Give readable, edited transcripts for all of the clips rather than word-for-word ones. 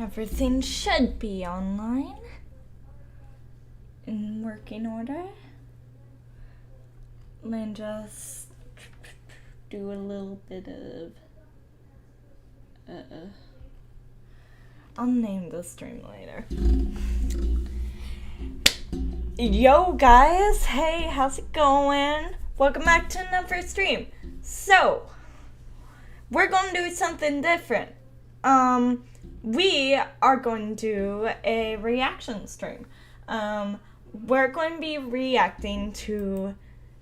Everything should be online. In working order. Let me just do a little bit of... I'll name the stream later. Yo guys, hey, how's it going? Welcome back to another stream. So, we're gonna do something different. We are going to do a reaction stream. We're going to be reacting to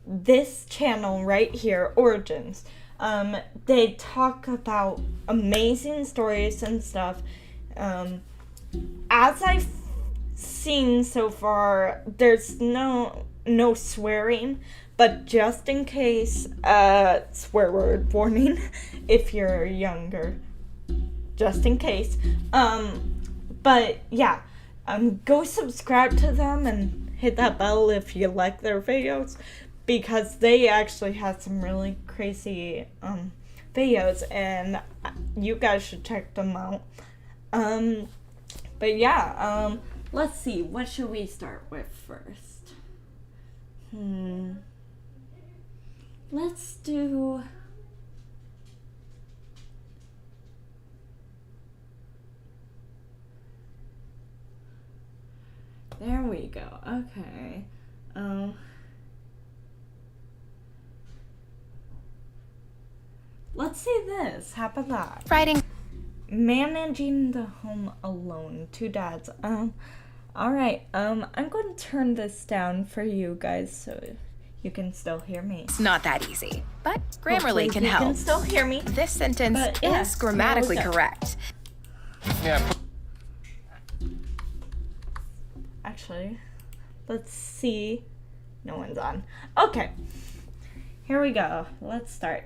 this channel right here, Origins. They talk about amazing stories and stuff. As I've seen so far, there's no swearing, but just in case, swear word warning if you're younger, just in case. But yeah, go subscribe to them and hit that bell if you like their videos, because they actually have some really crazy videos and you guys should check them out. But yeah, let's see, what should we start with first? Let's do... There we go. Okay. Let's see this. How about that? Writing. Managing the home alone. Two dads. Alright. I'm going to turn this down for you guys so you can still hear me. It's not that easy, but Grammarly Hopefully can you help. can still hear me. This sentence But, yeah, is grammatically here we go. correct. Yeah. Actually, let's see. No one's on. Okay. Here we go. Let's start.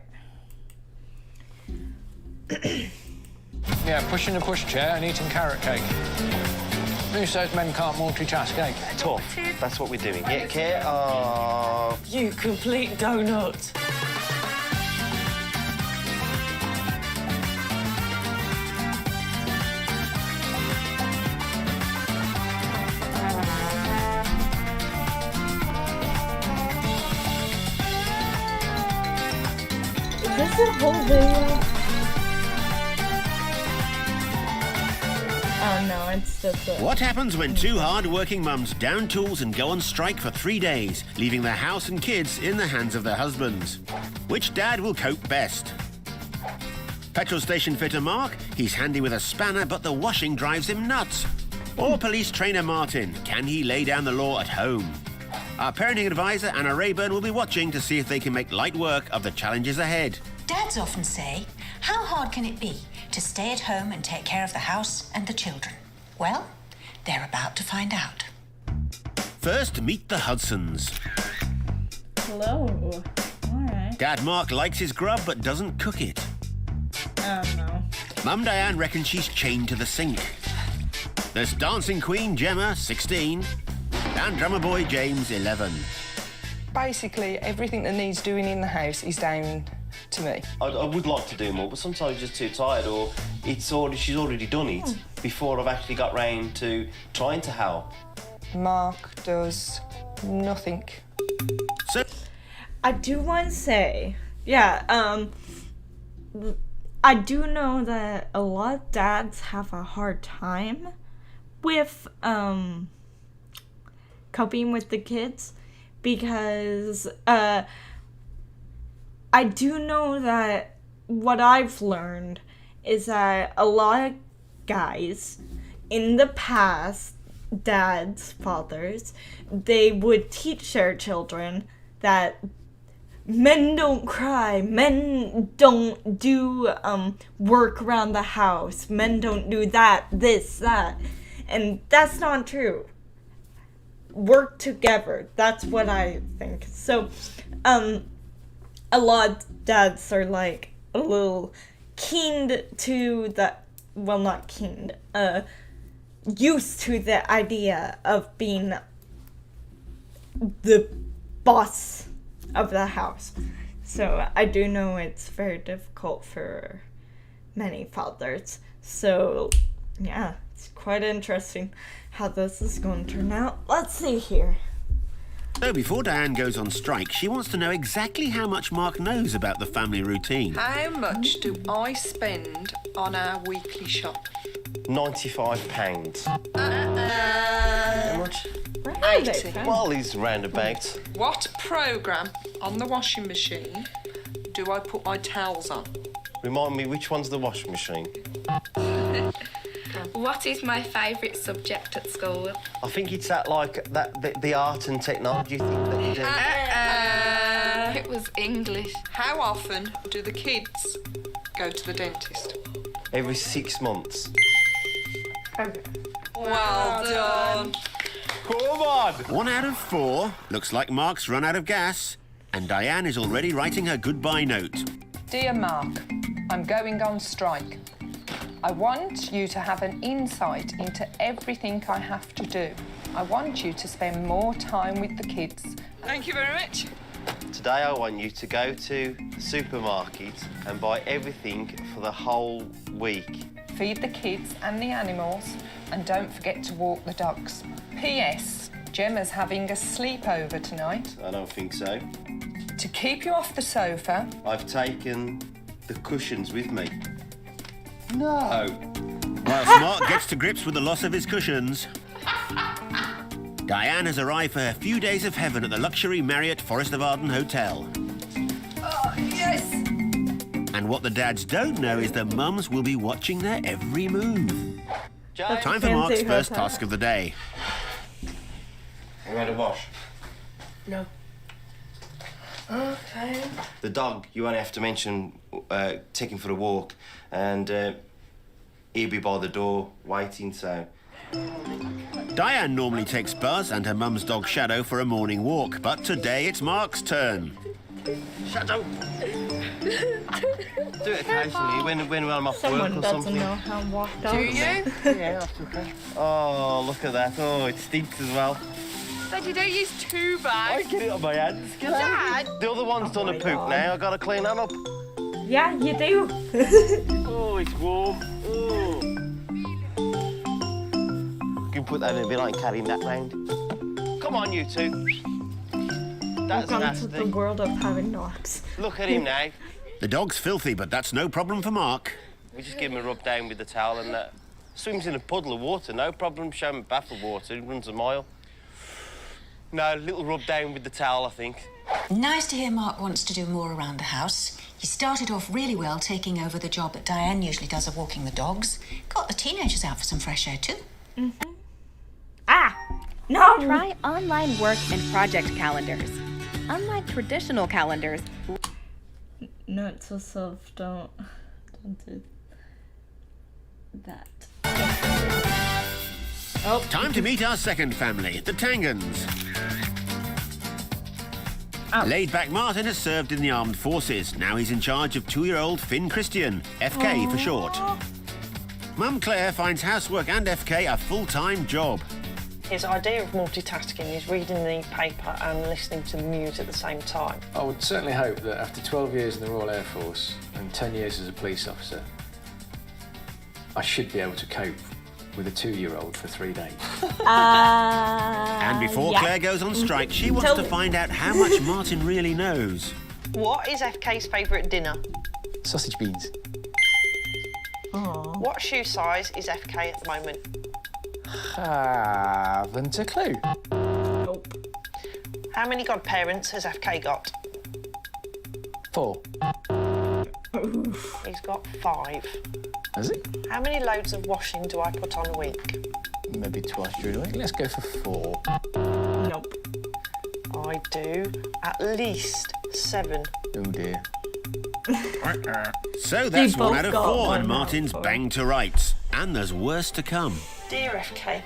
Yeah, pushing a pushchair and eating carrot cake. Who says men can't multitask, eh? Tough. That's what we're doing. Yeah, Kate? Oh. You complete donut. Is this a whole video? Oh no, it's just a... What happens when two hard-working mums down tools and go on strike for 3 days, leaving their house and kids in the hands of their husbands? Which dad will cope best? Petrol station fitter Mark, he's handy with a spanner, but the washing drives him nuts. Or police trainer Martin, can he lay down the law at home? Our parenting advisor Anna Rayburn will be watching to see if they can make light work of the challenges ahead. Dads often say, how hard can it be to stay at home and take care of the house and the children? Well, they're about to find out. First, meet the Hudsons. Hello. Alright. Dad Mark likes his grub but doesn't cook it. Oh no. Mum Diane reckons she's chained to the sink. There's dancing queen Gemma, 16, and drummer boy James, 11. Basically, everything that needs doing in the house is down to me. I would like to do more, but sometimes I'm just too tired, or she's already done it before I've actually got round to trying to help. Mark does nothing. So, I do want to say, yeah, I do know that a lot of dads have a hard time with, coping with the kids, because, I do know that what I've learned is that a lot of guys in the past, dads, fathers, they would teach their children that men don't cry, men don't do work around the house, men don't do that, this, that. And that's not true. Work together. That's what I think. So, a lot of dads are like a little keened to the, well, not keened, used to the idea of being the boss of the house. So I do know it's very difficult for many fathers. So Yeah, it's quite interesting how this is going to turn out. Let's see here. So before Diane goes on strike, she wants to know exactly how much Mark knows about the family routine. How much do I spend on our weekly shop? £95. How much? Really? 80. Well, he's roundabouts. What programme on the washing machine do I put my towels on? Remind me, which one's the washing machine? What is my favourite subject at school? I think it's the art and technology thing that you do. It was English. How often do the kids go to the dentist? Every 6 months. Well done. Come on! 1 out of 4. Looks like Mark's run out of gas. And Diane is already writing her goodbye note. Dear Mark, I'm going on strike. I want you to have an insight into everything I have to do. I want you to spend more time with the kids. Thank you very much. Today I want you to go to the supermarket and buy everything for the whole week. Feed the kids and the animals, and don't forget to walk the dogs. P.S. Gemma's having a sleepover tonight. I don't think so. To keep you off the sofa, I've taken the cushions with me. No. Whilst Mark gets to grips with the loss of his cushions, Diane has arrived for her few days of heaven at the luxury Marriott Forest of Arden Hotel. oh, yes! And what the dads don't know is the mums will be watching their every move. James, Time for Fancy Mark's first hotel. task of the day. you had a wash? No. Okay. The dog, you only have to mention taking for a walk, and he'll be by the door waiting, so... Diane normally takes Buzz and her mum's dog Shadow for a morning walk, but today it's Mark's turn. Shadow! Do it occasionally when I'm off Someone work or doesn't something. know how to walk dogs. Do you? Yeah, after okay. Oh, look at that. Oh, it stinks as well. Dad, you don't use 2 I bags. get it on my hands. Get out. Dad! The other one's done a my poop God. now. I've got to clean that up. Yeah, you do. Oh, it's warm. Oh. You can put that in a bit like carrying that round. Come on, you two. That's Welcome to nasty. the world of having dogs. Look at him now. The dog's filthy, but that's no problem for Mark. We just give him a rub down with the towel and that. Swims in a puddle of water, no problem. Show him a bath of water, he runs a mile. No, a little rub down with the towel, I think. Nice to hear Mark wants to do more around the house. He started off really well taking over the job that Diane usually does of walking the dogs. Got the teenagers out for some fresh air too. Ah! No! Try online work and project calendars. Unlike traditional calendars, Note to self, don't do that. Oh, Time to meet our second family, the Tangans. Laid-back Martin has served in the armed forces. Now he's in charge of 2-year-old Finn Christian, FK for short. Mum Claire finds housework and FK a full-time job. His idea of multitasking is reading the paper and listening to the news at the same time. I would certainly hope that after 12 years in the Royal Air Force and 10 years as a police officer, I should be able to cope with a 2-year-old for 3 days. And before yeah. Claire goes on strike, she wants Tell to me. find out how much Martin really knows. What is FK's favourite dinner? Sausage beans. What shoe size is FK at the moment? Haven't a clue. Nope. How many godparents has FK got? 4. He's got 5. Has it? How many loads of washing do I put on a week? Maybe twice during the week. Let's go for 4. Nope. I do at least 7. Oh dear. So that's both 1 out of got 4, one and Martin's out of 4. banged to rights. And there's worse to come. Dear FK,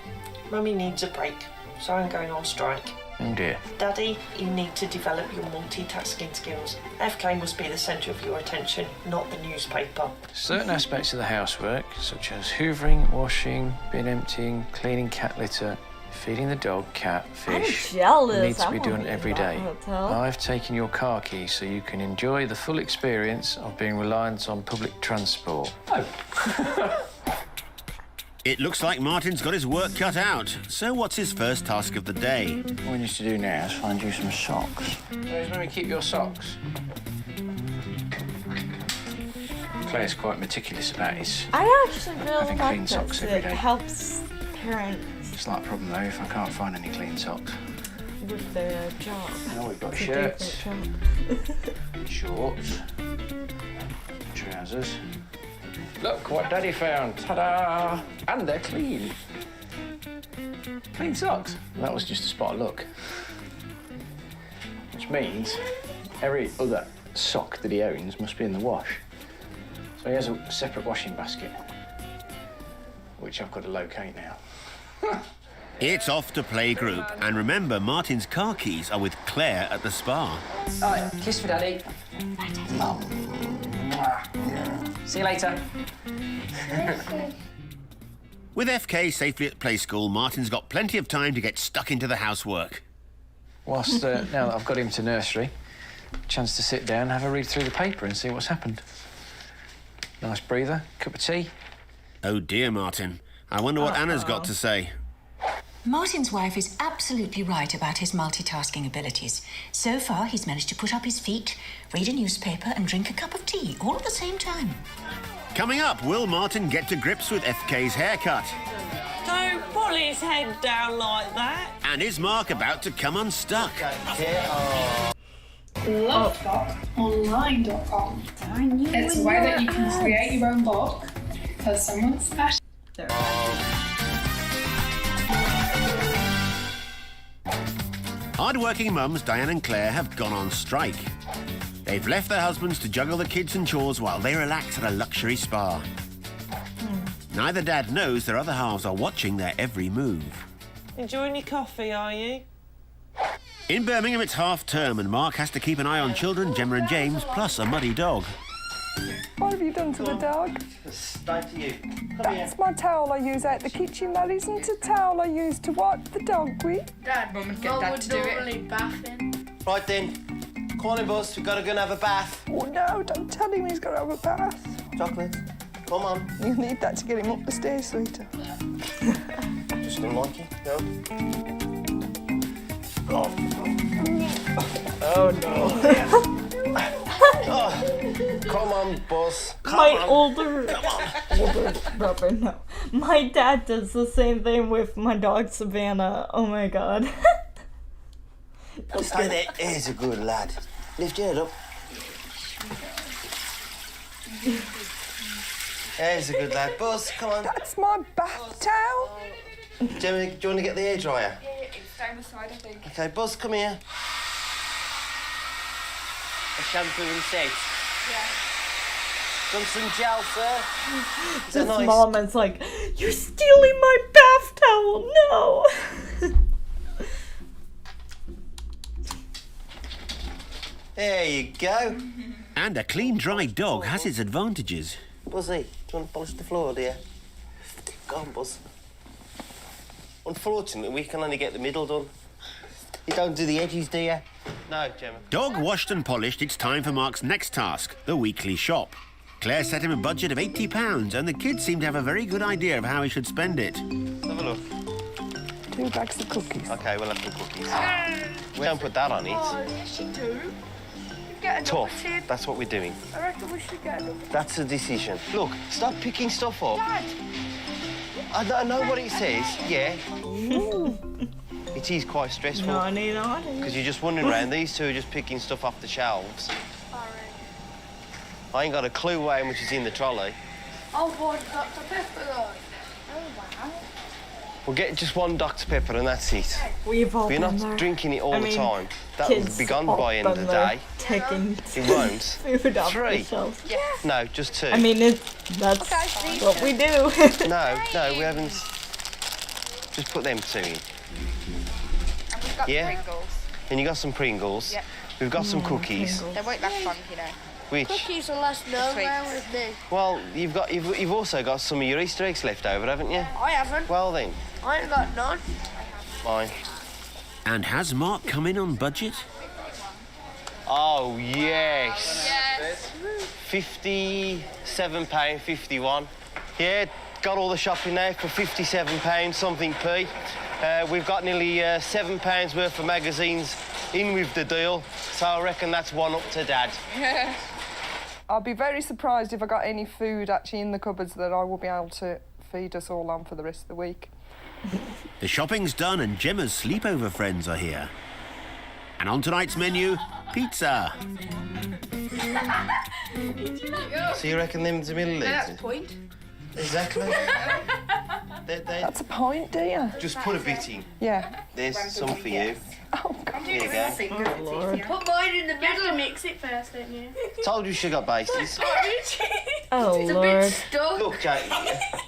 Mummy needs a break, so I'm going on strike. Oh dear. Daddy, you need to develop your multitasking skills. FK must be the centre of your attention, not the newspaper. Certain aspects of the housework, such as hoovering, washing, bin emptying, cleaning cat litter, feeding the dog, cat, fish, jealous. need to I be wanna done be in every that day. hotel. I've taken your car key so you can enjoy the full experience of being reliant on public transport. Oh. It looks like Martin's got his work cut out. So what's his first task of the day? What we need to do now is find you some socks. Where's where we keep your socks? Claire's quite meticulous about his... I actually really Having like clean socks this. every It day. helps parents It's like a problem, though, if I can't find any clean socks. with their job. Now we've got It's a shirts, different job. shorts, trousers. Look what Daddy found. Ta-da! And they're clean. Clean socks. That was just a spot of luck. Which means every other sock that he owns must be in the wash. So he has a separate washing basket, which I've got to locate now. It's off to playgroup. And remember, Martin's car keys are with Claire at the spa. All right, kiss for Daddy. See you later. With FK safely at play school, Martin's got plenty of time to get stuck into the housework. Whilst, now that I've got him to nursery, chance to sit down, have a read through the paper and see what's happened. Nice breather, cup of tea. Oh dear, Martin. I wonder what Anna's got to say. Martin's wife is absolutely right about his multitasking abilities. So far, he's managed to put up his feet, read a newspaper, and drink a cup of tea all at the same time. Coming up, will Martin get to grips with FK's haircut? Don't pull his head down like that. And is Mark about to come unstuck? Loveblog.online.com. It's a way that you can create your own blog for someone special. Hard-working mums Diane and Claire have gone on strike. They've left their husbands to juggle the kids and chores while they relax at a luxury spa. Neither dad knows their other halves are watching their every move. Enjoying your coffee, are you? In Birmingham, it's half-term and Mark has to keep an eye on children, Gemma and James, plus a muddy dog. What have you done to the dog? It's down to you. That's my towel I use out the kitchen. That isn't a towel I use to wipe the dog with. Dad, Mum would get Dad to do it. Bath in. Right then. Come on in, Buzz. We've got to go and have a bath. Oh no, don't tell him he's got to have a bath. Chocolate. Come on. You need that to get him up the stairs, sweeter. Just don't like it, no? Oh no. Come on, Buzz. My older brother, no. My dad does the same thing with my dog Savannah. Oh my god. Stay there. Here's a good lad. Lift your head up. There's a good lad. Buzz, come on. That's my bath towel. Gemma, do you want to get the hairdryer? Yeah, it's down the side, I think. Okay, Buzz, come here. A shampoo and set. Yeah. Done some gel, sir. Is that This nice? mom is like, you're stealing my bath towel. No. There you go. And a clean, dry dog has its advantages. Buzzy, do you want to polish the floor, dear? Go on, Buzz. Unfortunately, we can only get the middle done. You don't do the edges, do you? No, Gemma. Dog washed and polished, it's time for Mark's next task, the weekly shop. Claire set him a budget of £80 and the kids seem to have a very good idea of how he should spend it. Have a look. 2 bags of cookies. OK, we'll have the cookies. We don't put that on it. Oh, yes, you do. You get another Tough. tin. That's what we're doing. I reckon we should get another. That's a decision. Look, stop picking stuff up. Dad! I know what it says, yeah. It is quite stressful. Naughty. Because you're just wandering around. These two are just picking stuff off the shelves. Sorry. I ain't got a clue how much is in the trolley. Oh, one Dr. Pepper, though. Oh, wow. We'll get just one Dr. Pepper and that's it. We've all We're been not there. drinking it all the time. That kids will be gone all by the end of been the there day. Taking It won't. food off the 3. shelves. No, just 2. I mean, that's what we do. No, we haven't. Just put them 2 in. And we've got Yeah? Pringles. And you got some Pringles. Yep. We've got some cookies. They won't last long, you know. Which? Cookies will last no round with me. Well, you've also got some of your Easter eggs left over, haven't you? I haven't. Well then, I ain't got none. fine. And has Mark come in on budget? Oh yes. Yes. £57.51. Yeah, got all the shopping now for £57 something p. We've got nearly £7 worth of magazines in with the deal, so I reckon that's one up to Dad. I'll be very surprised if I got any food actually in the cupboards that I will be able to feed us all on for the rest of the week. The shopping's done and Gemma's sleepover friends are here. And on tonight's menu, pizza. So you reckon them's the middle That's leads? a point. Exactly. That's a pint, dear. Just put a bit in. Yeah. There's some for you. Oh, God. Here you go. Put mine in the middle. You have to mix it first, don't you? Told you she got bases. Oh, It's a Lord. bit stuck. Look, Jake,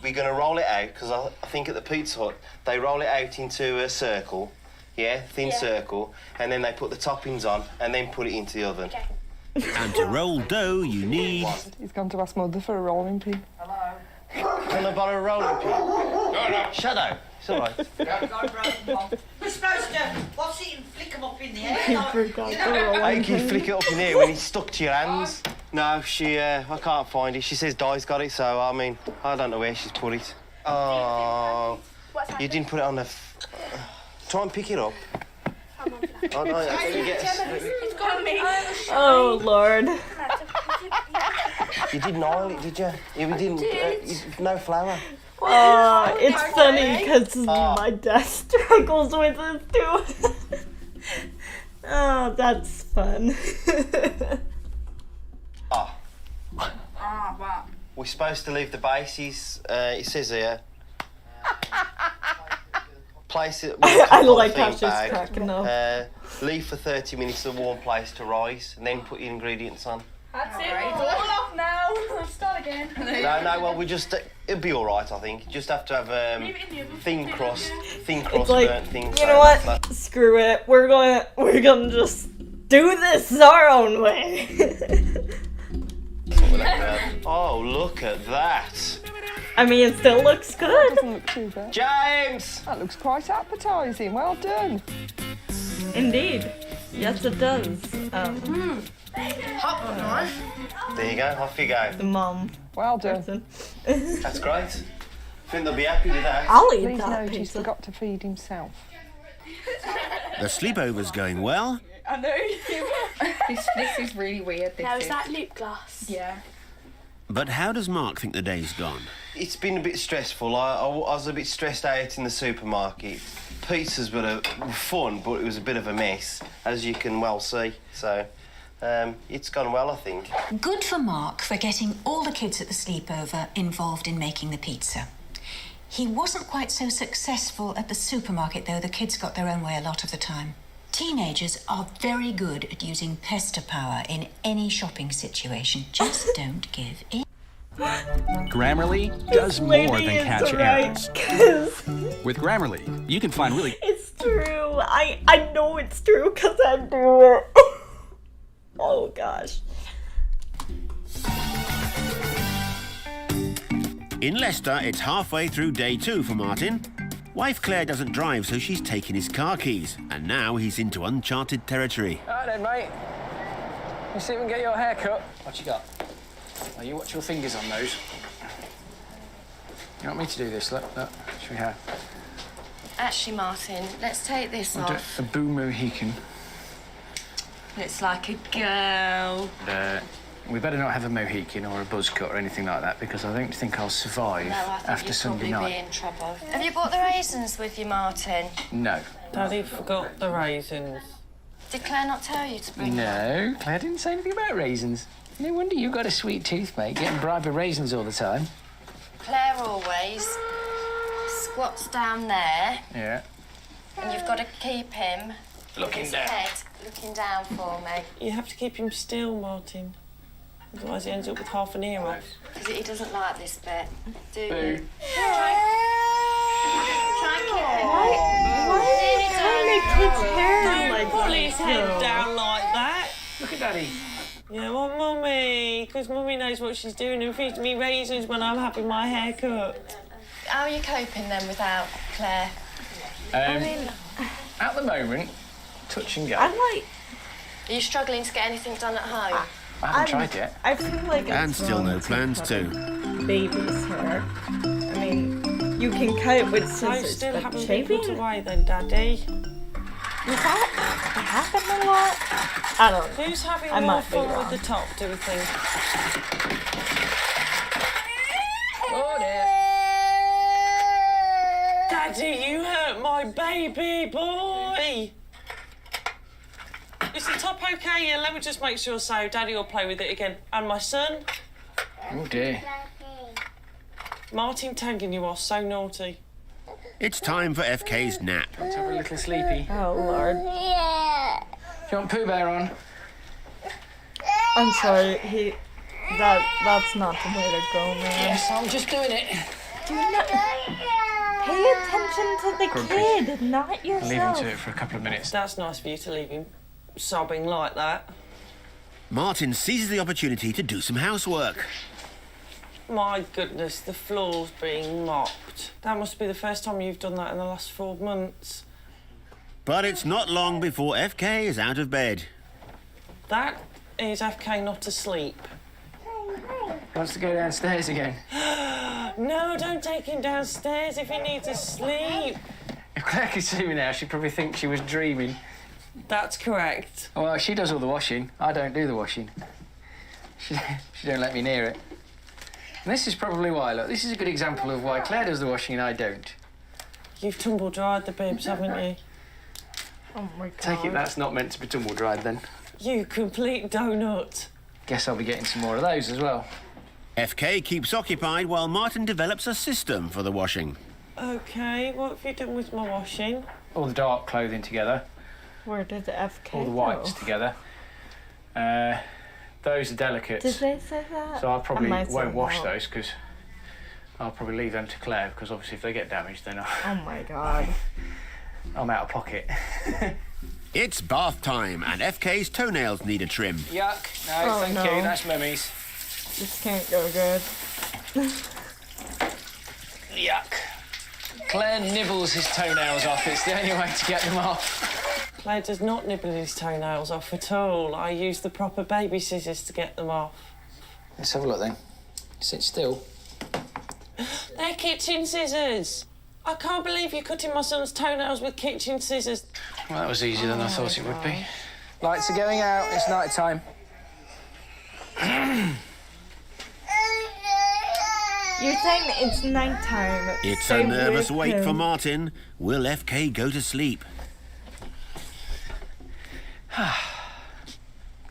we're going to roll it out, because I think at the Pizza Hut, they roll it out into a circle, thin circle, and then they put the toppings on, and then put it into the oven. And to roll dough, you need... He's gone to ask Mother for a rolling pin. Can I borrow a rolling pin? No. Shadow, it's all right. We're supposed to, what's it, and flick them up in the air? How can you flick it up in here when it's stuck to your hands? No, I can't find it. She says Di's got it, so, I mean, I don't know where she's put it. Oh, you didn't put it on the... Try and pick it up. Oh, no, It's got me. Oh, Lord. you didn't oil it, did you? You didn't... no flour. Oh, it's funny because my dad struggles with it too. Oh, that's fun. What? We're supposed to leave the bases, it says here. Place it... I like how she's cracking up. Leave for 30 minutes in a warm place to rise, and then put your ingredients on. That's it. It's all off now. Let's start again. No, well, we just... it'll be all right, I think. Just have to have thin crust It's like, burnt things. you know what? Screw it. We're gonna just do this our own way. Oh, look at that. I mean, it still looks good. Doesn't look too bad. James! That looks quite appetising. Well done. Indeed. Yes, it does. Hot one. There you go, off you go. The mum. Well done. Person. That's great. I think they'll be happy with that. I'll eat Please that note he's pizza. forgot to feed himself. The sleepover's going well. I know. this is really weird. Now, is that lip gloss? Yeah. But how does Mark think the day's gone? It's been a bit stressful. I was a bit stressed out in the supermarket. Pizzas were fun, but it was a bit of a mess, as you can well see. So, it's gone well, I think. Good for Mark for getting all the kids at the sleepover involved in making the pizza. He wasn't quite so successful at the supermarket, though. The kids got their own way a lot of the time. Teenagers are very good at using pester power in any shopping situation. Just don't give in. Grammarly does more than catch errors. With Grammarly, you can find really... It's true. I know it's true because I do it. Oh, gosh. In Leicester, it's halfway through day 2 for Martin. Wife Claire doesn't drive, so she's taken his car keys. And now he's into uncharted territory. All right then, mate. You see if we can get your hair cut. What you got? Oh, you watch your fingers on those. You want me to do this? Look. Should we have? Actually, Martin, let's take this off. A Boo Mohican. Looks like a girl. We better not have a Mohican or a buzz cut or anything like that because I don't think I'll survive No, I think after you'll Sunday probably night. be in trouble. Have you brought the raisins with you, Martin? No. Daddy forgot the raisins. Did Claire not tell you to bring them? No, Claire didn't say anything about raisins. No wonder you've got a sweet tooth, mate, getting bribed with raisins all the time. Claire always squats down there, Yeah. and you've got to keep him Looking with his down. head looking down for me. You have to keep him still, Martin. Otherwise he ends up with half an ear off. Because he doesn't like this bit, do Boo. you? Try and keep him. Why make kids' hair like Pull that? his head down like that. Look at Daddy. Yeah, well, Mummy, because Mummy knows what she's doing and feeds me raisins when I'm having my hair cut. How are you coping then without Claire? At the moment, touch and go. I'm like... Are you struggling to get anything done at home? I haven't tried yet. I feel like And still no plans to. baby's hair. I mean, You can cut it with So scissors, still but haven't been shaving? put away then, Daddy. Does that happen a lot? I don't know. Who's having I more might be fun wrong. with the top, do we think? Oh dear. Daddy, you hurt my baby boy! Is the top okay? Yeah, let me just make sure so. Daddy will play with it again. And my son? Oh dear. Martin Tangen, you are so naughty. It's time for FK's nap. Let's have a little sleepy. Oh, Lord. Do you want Pooh Bear on? I'm sorry, that's not the way to go, man. Yes, I'm just doing it. Do not pay attention to the Grumpy. kid, not yourself. Leave him to it for a couple of minutes. That's nice of you to leave him sobbing like that. Martin seizes the opportunity to do some housework. My goodness, the floor's being mopped. That must be the first time you've done that in the last 4 months. But it's not long before FK is out of bed. That is FK not asleep. Wants to go downstairs again. No, don't take him downstairs if he needs to sleep. If Claire could see me now, she'd probably think she was dreaming. That's correct. Well, she does all the washing. I don't do the washing. She don't let me near it. And this is probably why. Look, this is a good example of why Claire does the washing and I don't. You've tumble dried the bibs, haven't you? Oh my God. Take it that's not meant to be tumble dried then. You complete donut. Guess I'll be getting some more of those as well. FK keeps occupied while Martin develops a system for the washing. Okay, what have you done with my washing? All the dark clothing together, Where did the FK all the whites go? together. Those are delicates. Did they say that? So I probably might say won't wash no. those because I'll probably leave them to Claire because obviously if they get damaged then Oh my God. I'm out of pocket. It's bath time and FK's toenails need a trim. Yuck. No, Oh, thank no. you. That's Mummy's. This can't go good. Yuck. Claire nibbles his toenails off. It's the only way to get them off. Claire does not nibble his toenails off at all. I use the proper baby scissors to get them off. Let's have a look then. Sit still. They're kitchen scissors. I can't believe you're cutting my son's toenails with kitchen scissors. Well, that was easier than I thought it would be. Lights are going out. It's night time. You're saying it's nighttime. It's Stay a nervous with wait him. for Martin. Will FK go to sleep?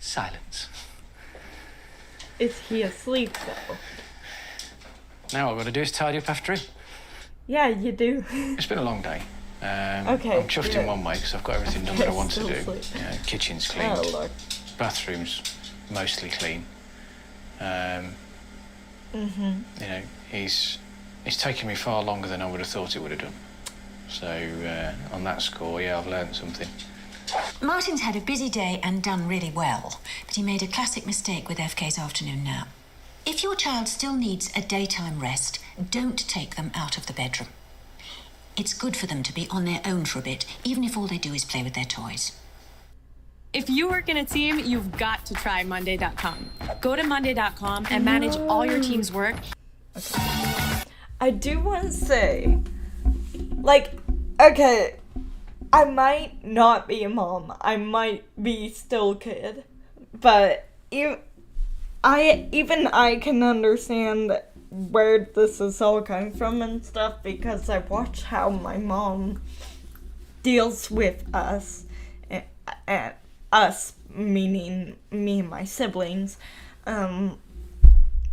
Silence. Is he asleep though? Now all I've got to do is tidy up after him. Yeah, you do. It's been a long day. Okay, I'm chuffed yeah. in one way because I've got everything done that I want to Still do. asleep. Kitchen's Oh, cleaned. Lord. Bathroom's mostly clean. You know, he's taken me far longer than I would have thought it would have done. So on that score, yeah, I've learned something. Martin's had a busy day and done really well, but he made a classic mistake with FK's afternoon nap. If your child still needs a daytime rest, don't take them out of the bedroom. It's good for them to be on their own for a bit, even if all they do is play with their toys. If you work in a team, you've got to try Monday.com. Go to Monday.com and manage all your team's work. I do want to say, like, okay, I might not be a mom. I might be still a kid. But even I can understand where this is all coming from and stuff because I watch how my mom deals with us, and us meaning me and my siblings, and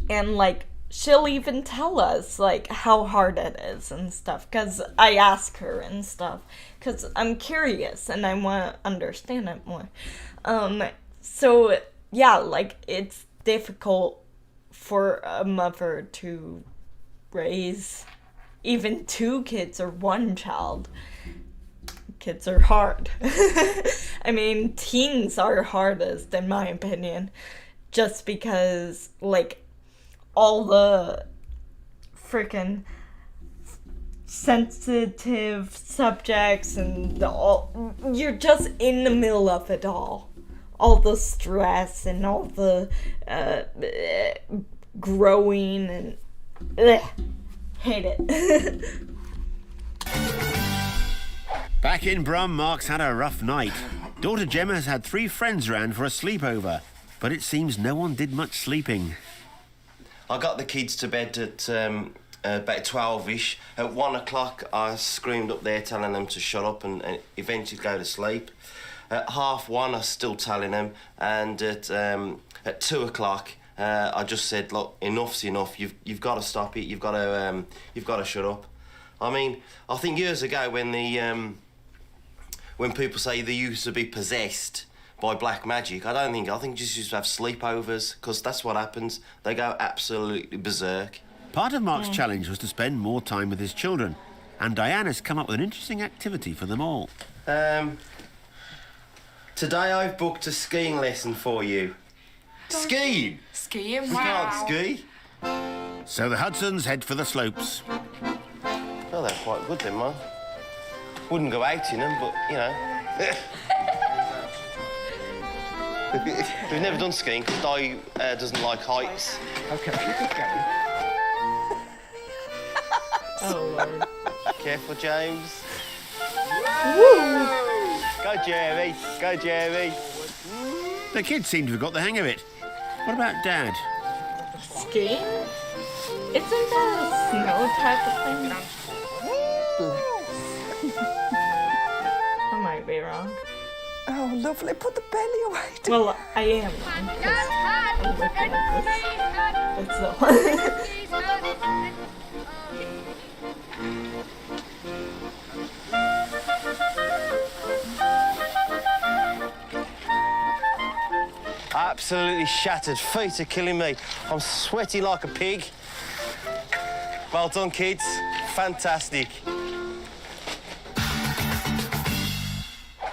like she'll even tell us like how hard it is and stuff because I ask her and stuff because I'm curious and I want to understand it more. So yeah, like it's difficult for a mother to raise even 2 kids or 1 child. Kids are hard. I mean, teens are hardest in my opinion, just because like all the freaking sensitive subjects and you're just in the middle of it all the stress and all the growing and Hate it. Back in Brum, Mark's had a rough night. Daughter Gemma has had 3 friends round for a sleepover, but it seems no one did much sleeping. I got the kids to bed at about 12-ish. At 1 o'clock, I screamed up there telling them to shut up and eventually go to sleep. At 1:30, I was still telling them, and at 2 o'clock, I just said, "Look, enough's enough. You've got to stop it. You've got to shut up." I mean, I think years ago when people say they used to be possessed by black magic, I think you just used to have sleepovers, because that's what happens. They go absolutely berserk. Part of Mark's challenge was to spend more time with his children, and Diana's come up with an interesting activity for them all. Today I've booked a skiing lesson for you. Skiing? Skiing? We can't ski. So the Hudsons head for the slopes. Well, they're quite good then, Mum. Wouldn't go out in them, but, you know. We've never done skiing because Di doesn't like heights. OK, keep going. Oh, Lord. Careful, James. Woo! Go, Jeremy. Go, Jeremy. The kids seem to have got the hang of it. What about Dad? Skiing? Isn't that a snow type of thing? I might be wrong. Oh, lovely. Put the belly away. Well, I am wrong, 'cause I'm looking at this. That's the one. Absolutely shattered. Feet are killing me. I'm sweating like a pig. Well done, kids. Fantastic.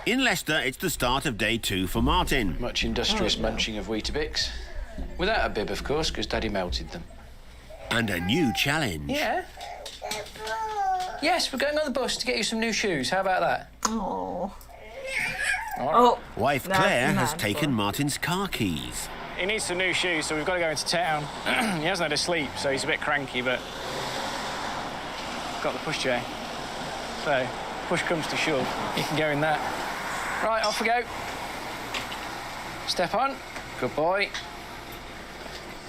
In Leicester, it's the start of day 2 for Martin. Much industrious munching of Weetabix. Without a bib, of course, because Daddy melted them. And a new challenge. Yeah. Yes, we're going on the bus to get you some new shoes. How about that? Oh. Oh. Wife That's Claire has mad taken for- Martin's car keys. He needs some new shoes, so we've got to go into town. He hasn't had a sleep, so he's a bit cranky, but... got the pushchair. So, push comes to shove, you can go in that. Right, off we go. Step on. Good boy.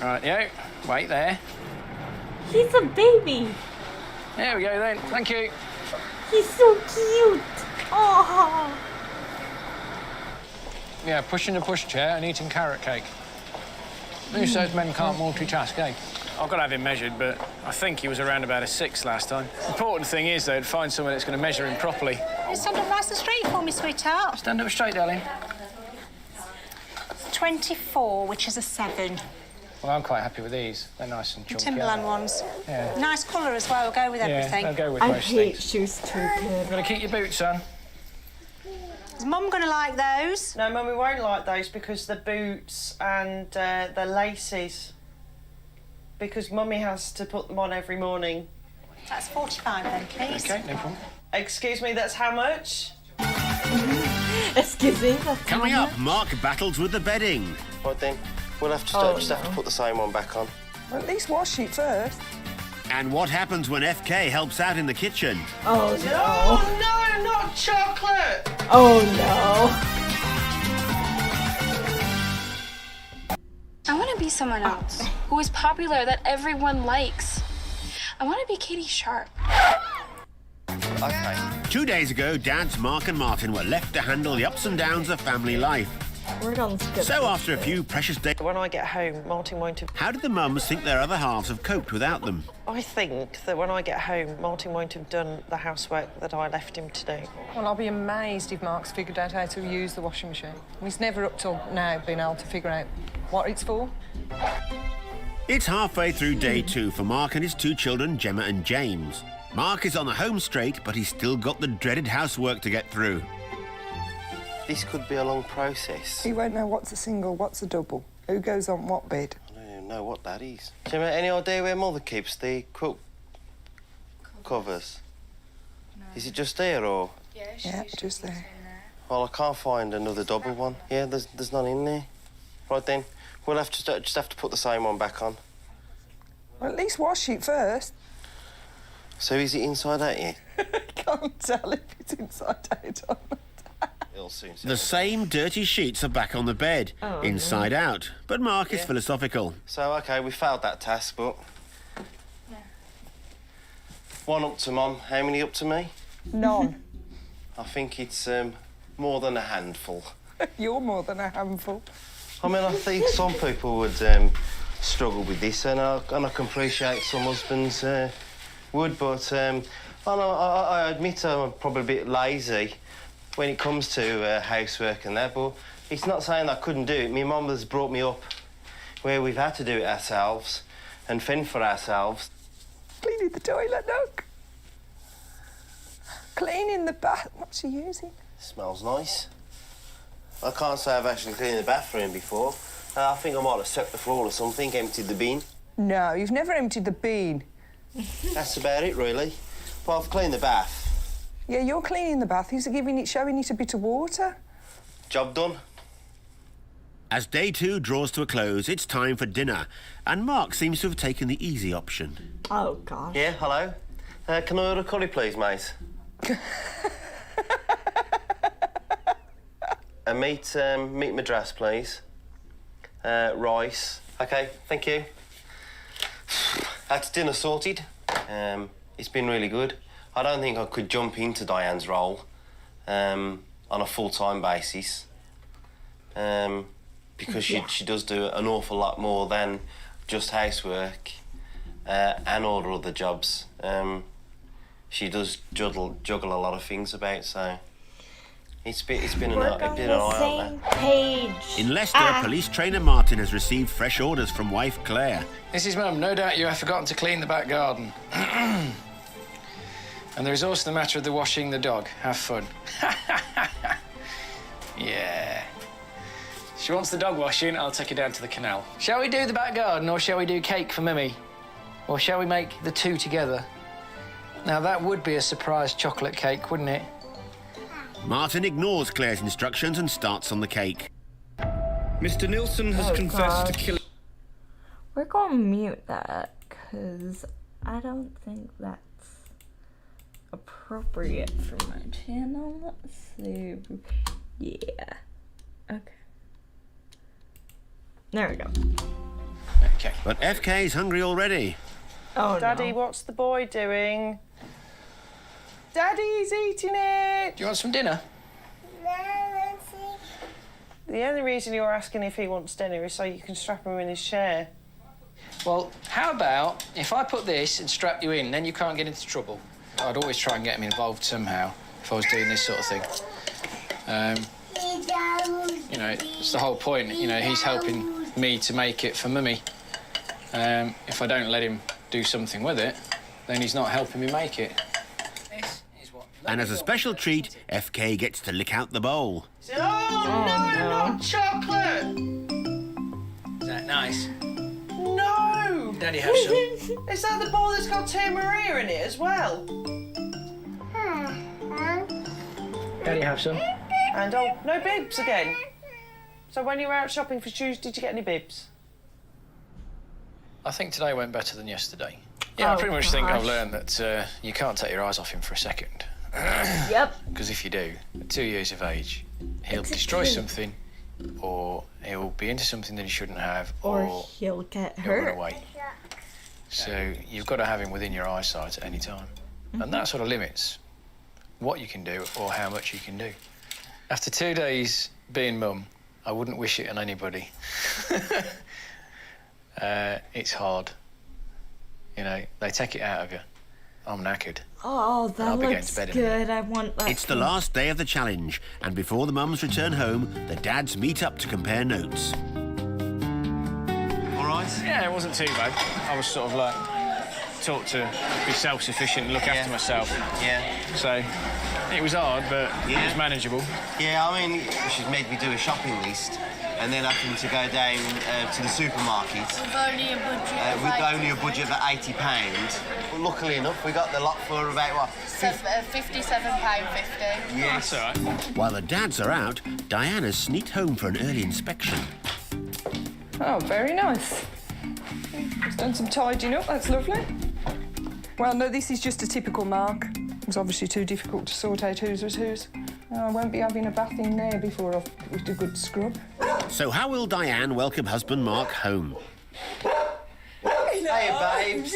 Right, yo. Wait there. He's a baby. There we go then. Thank you. He's so cute. Oh. Yeah, pushing a pushchair and eating carrot cake. Who says men can't multitask, eh? I've got to have him measured, but I think he was around about a 6 last time. The important thing is, though, to find someone that's going to measure him properly. You stand up nice and straight for me, sweetheart. Stand up straight, darling. 24, which is a 7. Well, I'm quite happy with these. They're nice and chunky. Timberland ones. Yeah. Nice colour as well, go with everything. Yeah, they'll go with I most hate things. shoes too, kid. You've got to keep your boots on. Is Mum going to like those? No, Mummy won't like those because the boots and the laces. Because Mummy has to put them on every morning. That's 45 then, please. OK, no problem. Excuse me, that's how much? Excuse me. That's Coming up, Mark battles with the bedding. Right then, we'll have to just have to put the same one back on. Well, at least wash it first. And what happens when FK helps out in the kitchen? Oh, no. Oh, no, not chocolate! Oh, no. I want to be someone else who is popular that everyone likes. I want to be Katie Sharp. OK. 2 days ago, Dads Mark and Martin were left to handle the ups and downs of family life. We're gonna skip So this after a bit. few precious days... When I get home, Martin won't have... How did the mums think their other halves have coped without them? I think that when I get home, Martin won't have done the housework that I left him to do. Well, I'll be amazed if Mark's figured out how to use the washing machine. He's never up till now been able to figure out what it's for. It's halfway through day 2 for Mark and his 2 children, Gemma and James. Mark is on the home straight, but he's still got the dreaded housework to get through. This could be a long process. He won't know what's a single, what's a double, who goes on what bed. I don't even know what that is. Gemma, any idea where Mother keeps the quilt covers? No. Is it just there, or...? Yeah, just there. Well, I can't find another double one. Yeah, there's none in there. Right then, we'll have to just have to put the same one back on. Well, at least wash it first. So is it inside out yet? Can't tell if it's inside out or not. It'll soon. The same dirty sheets are back on the bed, inside out. But Mark is philosophical. So, OK, we failed that task, but... One up to Mum. How many up to me? None. I think it's more than a handful. You're more than a handful. I mean, I think some people would struggle with this, and I can appreciate some husbands would, but I admit I'm probably a bit lazy when it comes to housework and that, but it's not saying I couldn't do it. My mum has brought me up where we've had to do it ourselves and fend for ourselves. Cleaning the toilet, look. Cleaning the bath. What's she using? Smells nice. I can't say I've actually cleaned the bathroom before. I think I might have swept the floor or something, emptied the bin. No, you've never emptied the bin. That's about it, really. Well, I've cleaned the bath. Yeah, you're cleaning the bath. He's showing it a bit of water. Job done. As day 2 draws to a close, it's time for dinner, and Mark seems to have taken the easy option. Oh, gosh. Yeah, hello. Can I order a curry, please, mate? A meat madras, please. Rice. OK, thank you. That's dinner sorted. It's been really good. I don't think I could jump into Diane's role on a full-time basis because she does do an awful lot more than just housework and all her other jobs. She does juggle a lot of things about, so it's been an eye-opener. Page. In Leicester, police trainer Martin has received fresh orders from wife Claire. Mrs. Mum, no doubt you have forgotten to clean the back garden. And there is also the matter of the washing the dog. Have fun. Yeah. She wants the dog washing, I'll take her down to the canal. Shall we do the back garden, or shall we do cake for Mummy? Or shall we make the two together? Now, that would be a surprise chocolate cake, wouldn't it? Martin ignores Claire's instructions and starts on the cake. Mr. Nilsson has confessed to killing... We're going to mute that, because I don't think that's appropriate for my channel. Let's see. Yeah. Okay. There we go. Okay. But FK's hungry already. Oh, Daddy, no. what's the boy doing? Daddy's eating it! Do you want some dinner? The only reason you're asking if he wants dinner is so you can strap him in his chair. Well, how about if I put this and strap you in, then you can't get into trouble. I'd always try and get him involved somehow if I was doing this sort of thing. You know, it's the whole point. You know, he's helping me to make it for Mummy. If I don't let him do something with it, then he's not helping me make it. And as a special treat, FK gets to lick out the bowl. Oh, no, not chocolate! Is that nice? No! Daddy, have some. Is that the bowl that's got Tia Maria in it as well? Daddy, have some. And oh, no bibs again. So when you were out shopping for shoes, did you get any bibs? I think today went better than yesterday. Yeah, I pretty much think I've learned that you can't take your eyes off him for a second. Yep. Because if you do, at 2 years of age, he'll destroy something, or he'll be into something that he shouldn't have, or he'll get he'll run hurt. away. So you've got to have him within your eyesight at any time. And that sort of limits what you can do or how much you can do. After 2 days being mum, I wouldn't wish it on anybody. It's hard. You know, they take it out of you. I'm knackered. Oh, that I'll be going looks to bed in a good. I want that. It's the last day of the challenge, and before the mums return home, the dads meet up to compare notes. All right? Yeah, it wasn't too bad. I was sort of like taught to be self-sufficient and look after myself. Yeah. So it was hard, but it was manageable. Yeah, I mean, she's made me do a shopping list and then having to go down to the supermarket. With only a budget with only a budget of £80. But luckily enough, we got the lot for about, what? £57.50. Yes. That's all right. While the dads are out, Diana's sneaked home for an early inspection. Oh, very nice. He's done some tidying up, that's lovely. Well, no, this is just a typical Mark. It was obviously too difficult to sort out whose was whose. I won't be having a bath in there before I've put a good scrub. So how will Diane welcome husband Mark home? Hey, babes.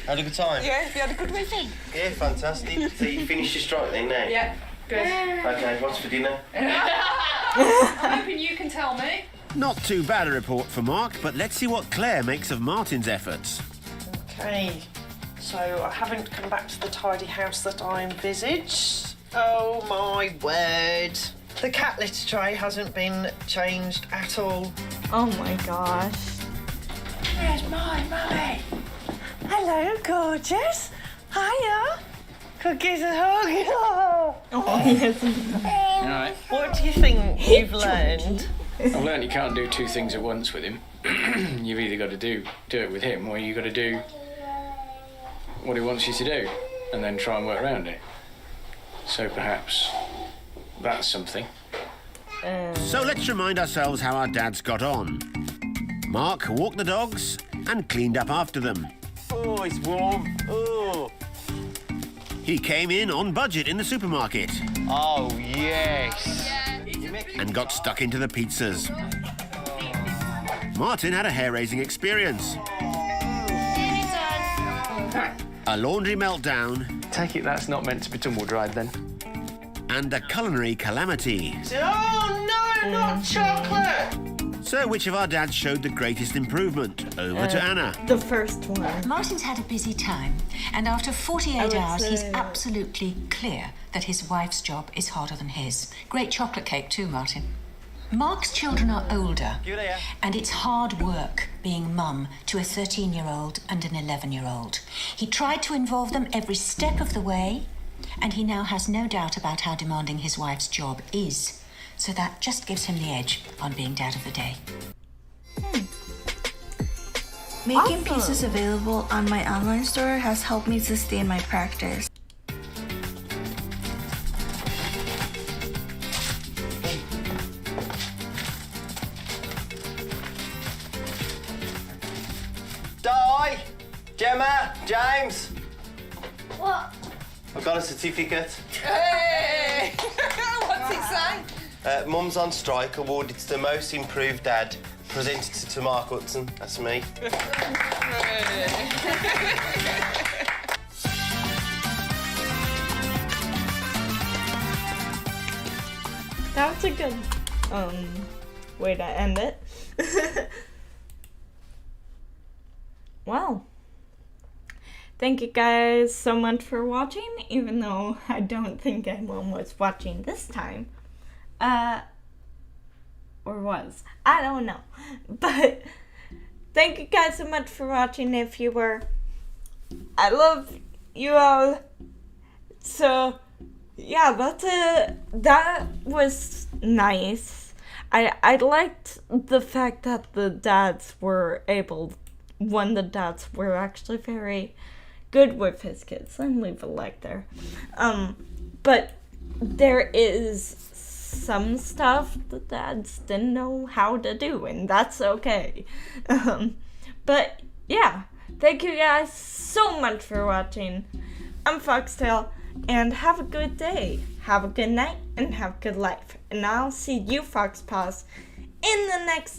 Had a good time? Yeah, you had a good weekend? Yeah, fantastic. So you finished your strike then now? Yeah, good. Okay, what's for dinner? I'm hoping you can tell me. Not too bad a report for Mark, but let's see what Claire makes of Martin's efforts. Okay, so I haven't come back to the tidy house that I envisaged. Oh my word. The cat litter tray hasn't been changed at all. Oh my gosh. Where's my mummy? Hello, gorgeous. Hiya. Could give a hug. Oh, yes. All right. What do you think you've learned? I've learned you can't do two things at once with him. You've either got to do it with him, or you've got to do what he wants you to do, and then try and work around it. So perhaps that's something. So let's remind ourselves how our dads got on. Mark walked the dogs and cleaned up after them. Oh, it's warm. Oh. He came in on budget in the supermarket. Oh, yes. And got stuck into the pizzas. Martin had a hair-raising experience. A laundry meltdown. Take it that's not meant to be tumble-dried then. And a culinary calamity. Oh no, not chocolate! So which of our dads showed the greatest improvement? Over to Anna. The first one. Martin's had a busy time, and after 48 hours, he's absolutely clear that his wife's job is harder than his. Great chocolate cake too, Martin. Mark's children are older, and it's hard work being mum to a 13-year-old and an 11-year-old. He tried to involve them every step of the way, and he now has no doubt about how demanding his wife's job is. So that just gives him the edge on being dad of the day. Making pieces available on my online store has helped me sustain my practice. Di! Gemma! James! What? I've got a certificate. Hey! What's it say? Mum's on strike awarded to the most improved dad. Presented to Mark Hudson. That's me. That was a good way to end it. Well, thank you guys so much for watching, even though I don't think anyone was watching this time. Or was. I don't know. But thank you guys so much for watching if you were. I love you all. So, yeah, that's it. That was nice. I liked the fact that the dads were able, the dads were actually very good with his kids. And leave a like there. But there is some stuff the dads didn't know how to do, and that's okay. But yeah, thank you guys so much for watching. I'm Foxtail, and have a good day, have a good night, and have a good life. And I'll see you Foxpaws in the next